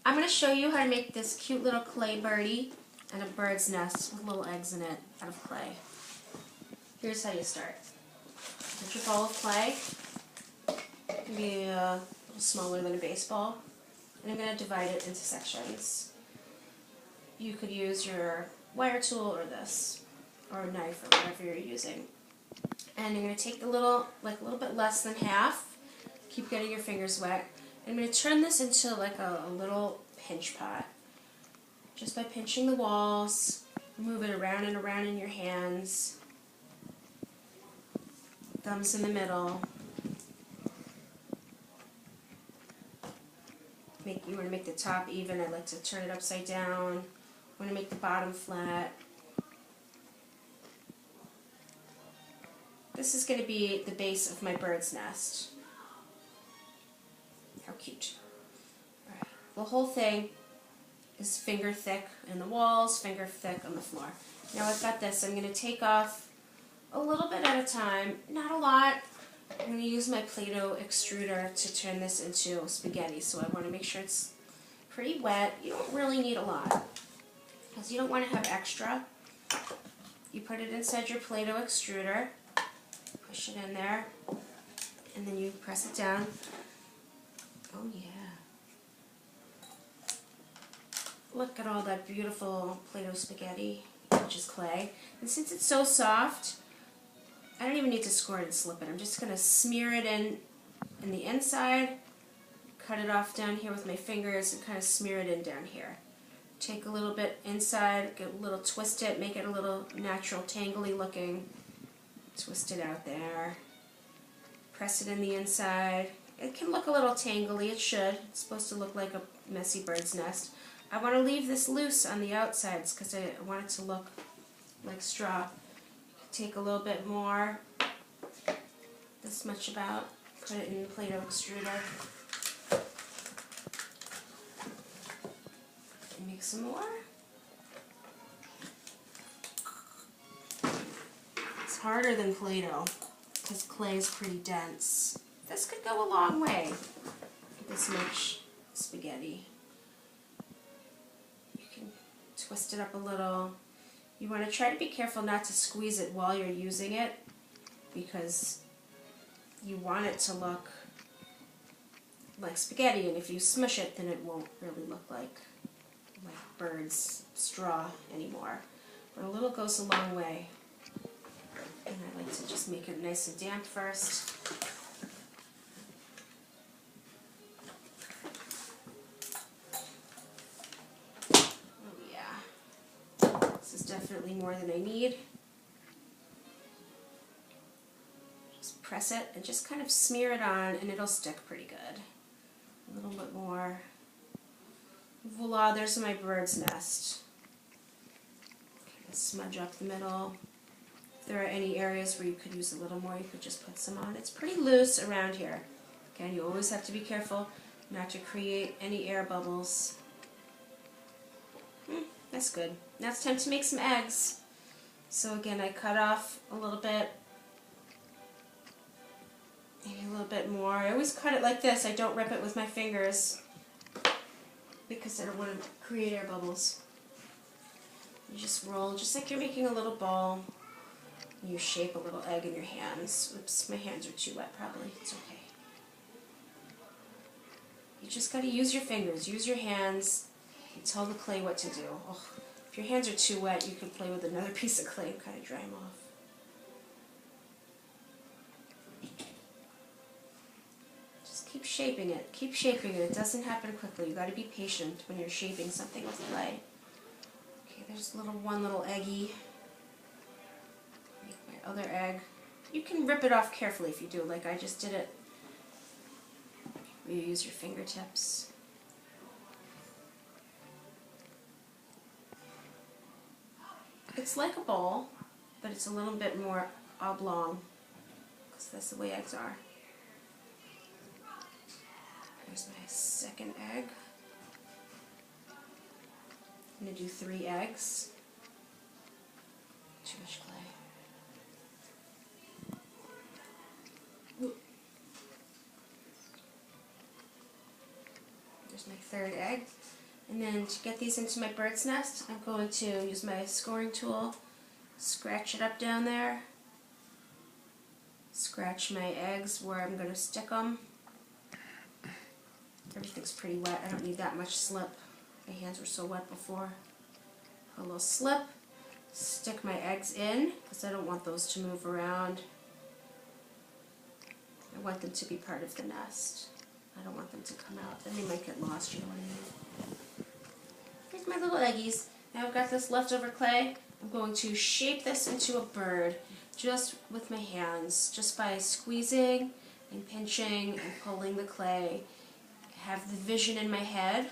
I'm going to show you how to make this cute little clay birdie and a bird's nest with little eggs in it out of clay. Here's how you start. Get your ball of clay, maybe a little smaller than a baseball, and I'm going to divide it into sections. You could use your wire tool or this, or a knife or whatever you're using. And you're going to take the little, like a little bit less than half, keep getting your fingers wet. I'm going to turn this into like a little pinch pot. Just by pinching the walls, move it around and around in your hands. Thumbs in the middle. You want to make the top even. I like to turn it upside down. You want to make the bottom flat. This is going to be the base of my bird's nest. How cute. All right. The whole thing is finger thick in the walls, finger thick on the floor. Now I've got this. I'm going to take off a little bit at a time, not a lot. I'm going to use my play-doh extruder to turn this into spaghetti, so I want to make sure it's pretty wet. You don't really need a lot, because you don't want to have extra. You put it inside your play-doh extruder, push it in there, and then you press it down. Oh yeah. Look at all that beautiful Play-Doh spaghetti, which is clay. And since it's so soft, I don't even need to score it and slip it. I'm just going to smear it in the inside, cut it off down here with my fingers, and kind of smear it in down here. Take a little bit inside, get a little twist it, make it a little natural, tangly looking. Twist it out there. Press it in the inside. It can look a little tangly, it should. It's supposed to look like a messy bird's nest. I want to leave this loose on the outsides because I want it to look like straw. Take a little bit more, this much about, put it in the Play-Doh extruder, and make some more. It's harder than Play-Doh because clay is pretty dense. This could go a long way, this much spaghetti. You can twist it up a little. You want to try to be careful not to squeeze it while you're using it, because you want it to look like spaghetti, and if you smush it, then it won't really look like bird's straw anymore. But a little goes a long way. And I like to just make it nice and damp first. Definitely more than I need. Just press it and just kind of smear it on, and it'll stick pretty good. A little bit more. Voila, there's my bird's nest. Kind of smudge up the middle. If there are any areas where you could use a little more, you could just put some on. It's pretty loose around here. Again, you always have to be careful not to create any air bubbles. That's good. Now it's time to make some eggs. So again, I cut off a little bit, maybe a little bit more. I always cut it like this. I don't rip it with my fingers because I don't want to create air bubbles. You just roll, just like you're making a little ball. You shape a little egg in your hands. Oops, my hands are too wet probably. It's okay. You just got to use your fingers, use your hands. You tell the clay what to do. Oh, if your hands are too wet, you can play with another piece of clay and kind of dry them off. Just keep shaping it. Keep shaping it. It doesn't happen quickly. You've got to be patient when you're shaping something with clay. Okay, there's one little eggy. Make my other egg. You can rip it off carefully if you do, like I just did it. You use your fingertips. It's like a bowl, but it's a little bit more oblong, because that's the way eggs are. Here's my second egg. I'm going to do 3 eggs. Too much clay. There's my third egg. And then to get these into my bird's nest, I'm going to use my scoring tool, scratch it up down there, scratch my eggs where I'm going to stick them. Everything's pretty wet. I don't need that much slip. My hands were so wet before. A little slip, stick my eggs in because I don't want those to move around. I want them to be part of the nest. I don't want them to come out. Then they might get lost, you know what I mean. Here's my little eggies. Now I've got this leftover clay. I'm going to shape this into a bird just with my hands, just by squeezing and pinching and pulling the clay. I have the vision in my head